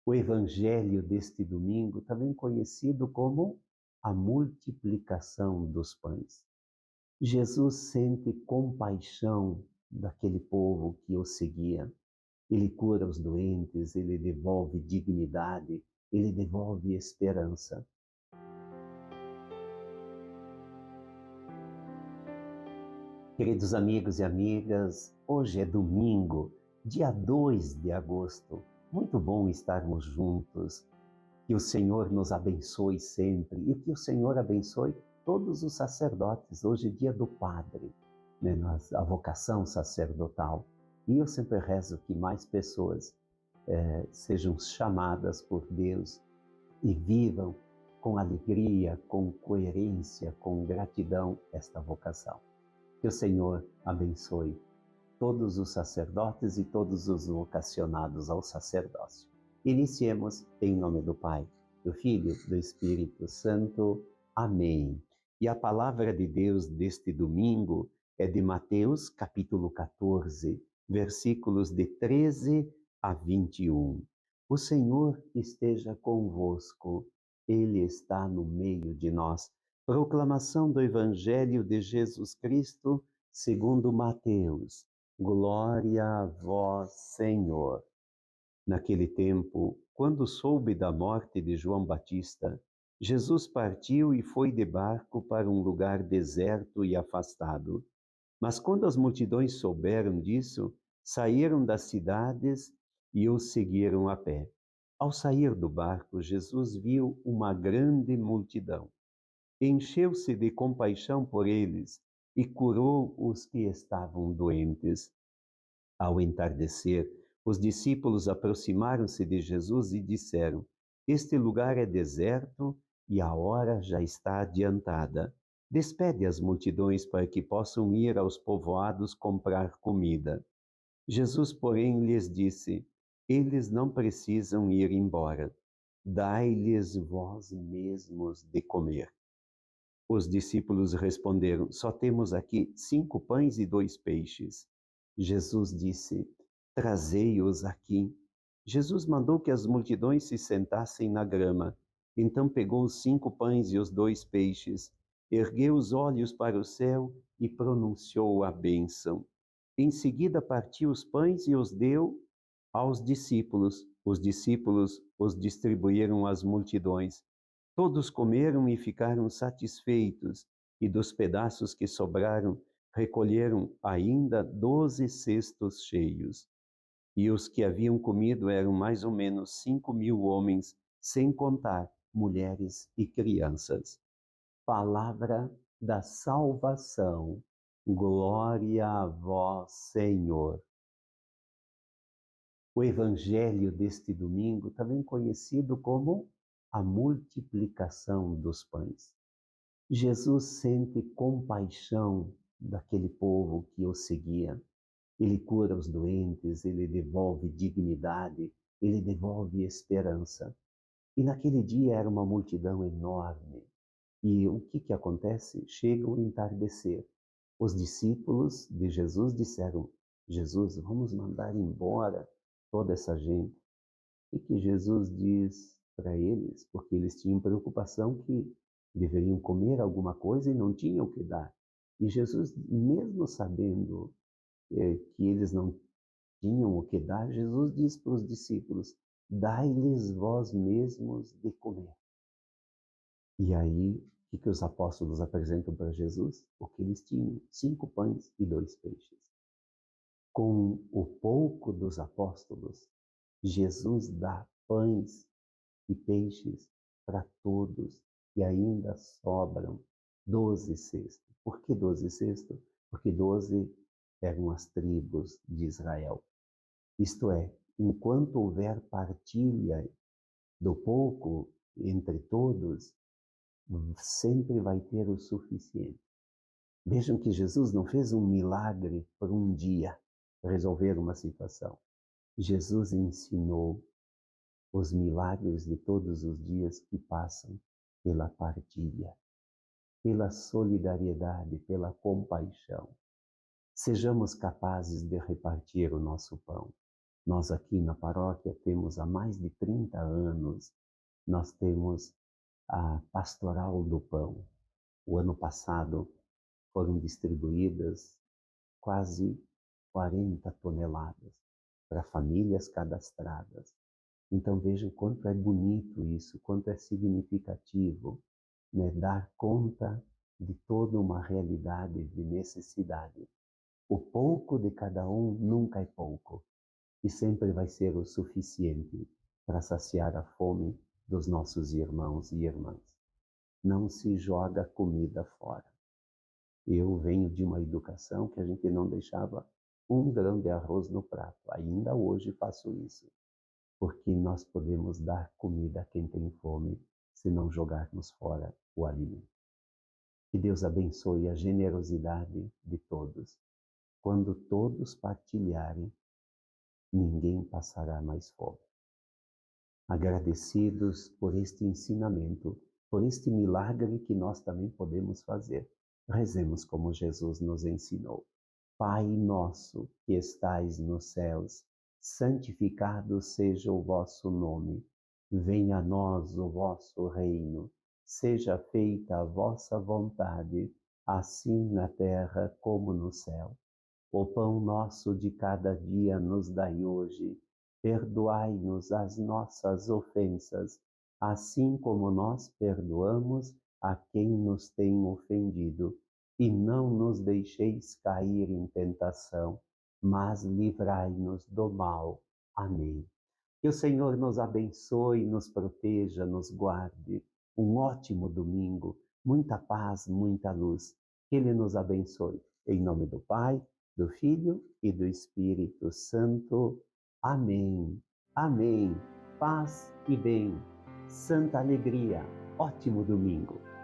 O evangelho deste domingo, também conhecido como a multiplicação dos pães. Jesus sente compaixão daquele povo que o seguia. Ele cura os doentes, ele devolve dignidade, ele devolve esperança. Queridos amigos e amigas, hoje é domingo, dia 2 de agosto. Muito bom estarmos juntos. Que o Senhor nos abençoe sempre e que o Senhor abençoe todos os sacerdotes. Hoje é dia do Padre, né? A vocação sacerdotal. E eu sempre rezo que mais pessoas sejam chamadas por Deus e vivam com alegria, com coerência, com gratidão esta vocação. Que o Senhor abençoe todos os sacerdotes e todos os vocacionados ao sacerdócio. Iniciemos em nome do Pai, do Filho e do Espírito Santo. Amém. E a palavra de Deus deste domingo é de Mateus, capítulo 14, versículos de 13 a 21. O Senhor esteja convosco, Ele está no meio de nós. Proclamação do Evangelho de Jesus Cristo, segundo Mateus. Glória a vós, Senhor. Naquele tempo, quando soube da morte de João Batista, Jesus partiu e foi de barco para um lugar deserto e afastado. Mas quando as multidões souberam disso, saíram das cidades e o seguiram a pé. Ao sair do barco, Jesus viu uma grande multidão. Encheu-se de compaixão por eles e curou os que estavam doentes. Ao entardecer, os discípulos aproximaram-se de Jesus e disseram: Este lugar é deserto e a hora já está adiantada. Despede as multidões para que possam ir aos povoados comprar comida. Jesus, porém, lhes disse: Eles não precisam ir embora. Dai-lhes vós mesmos de comer. Os discípulos responderam: Só temos aqui 5 pães e 2 peixes. Jesus disse: Trazei-os aqui. Jesus mandou que as multidões se sentassem na grama. Então pegou os 5 pães e os 2 peixes, ergueu os olhos para o céu e pronunciou a bênção. Em seguida partiu os pães e os deu aos discípulos. Os discípulos os distribuíram às multidões. Todos comeram e ficaram satisfeitos, e dos pedaços que sobraram, recolheram ainda 12 cestos cheios. E os que haviam comido eram mais ou menos 5.000 homens, sem contar mulheres e crianças. Palavra da salvação. Glória a vós, Senhor. O evangelho deste domingo, também conhecido como a multiplicação dos pães. Jesus sente compaixão daquele povo que o seguia. Ele cura os doentes, ele devolve dignidade, ele devolve esperança. E naquele dia era uma multidão enorme. E o que acontece? Chega o entardecer. Os discípulos de Jesus disseram: Jesus, vamos mandar embora toda essa gente. E que Jesus diz para eles, porque eles tinham preocupação que deveriam comer alguma coisa e não tinham o que dar. E Jesus, mesmo sabendo que eles não tinham o que dar, Jesus diz para os discípulos: dai-lhes vós mesmos de comer. E aí, o que os apóstolos apresentam para Jesus? O que eles tinham: 5 pães e 2 peixes. Com o pouco dos apóstolos, Jesus dá pães e peixes para todos e ainda sobram 12 cestos. Por que 12 cestos? Porque 12 eram as tribos de Israel. Isto é, enquanto houver partilha do pouco entre todos, sempre vai ter o suficiente. Vejam que Jesus não fez um milagre por um dia resolver uma situação. Jesus ensinou os milagres de todos os dias que passam pela partilha, pela solidariedade, pela compaixão. Sejamos capazes de repartir o nosso pão. Nós aqui na paróquia temos há mais de 30 anos, nós temos a Pastoral do Pão. O ano passado foram distribuídas quase 40 toneladas para famílias cadastradas. Então veja o quanto é bonito isso, quanto é significativo, né? Dar conta de toda uma realidade de necessidade. O pouco de cada um nunca é pouco e sempre vai ser o suficiente para saciar a fome dos nossos irmãos e irmãs. Não se joga comida fora. Eu venho de uma educação que a gente não deixava um grão de arroz no prato. Ainda hoje faço isso, porque nós podemos dar comida a quem tem fome se não jogarmos fora o alimento. Que Deus abençoe a generosidade de todos. Quando todos partilharem, ninguém passará mais fome. Agradecidos por este ensinamento, por este milagre que nós também podemos fazer, rezemos como Jesus nos ensinou. Pai nosso que estais nos céus, santificado seja o vosso nome. Venha a nós o vosso reino. Seja feita a vossa vontade, assim na terra como no céu. O pão nosso de cada dia nos dai hoje. Perdoai-nos as nossas ofensas, assim como nós perdoamos a quem nos tem ofendido. E não nos deixeis cair em tentação, mas livrai-nos do mal. Amém. Que o Senhor nos abençoe, nos proteja, nos guarde. Um ótimo domingo, muita paz, muita luz. Que Ele nos abençoe. Em nome do Pai, do Filho e do Espírito Santo. Amém. Amém. Paz e bem. Santa alegria. Ótimo domingo.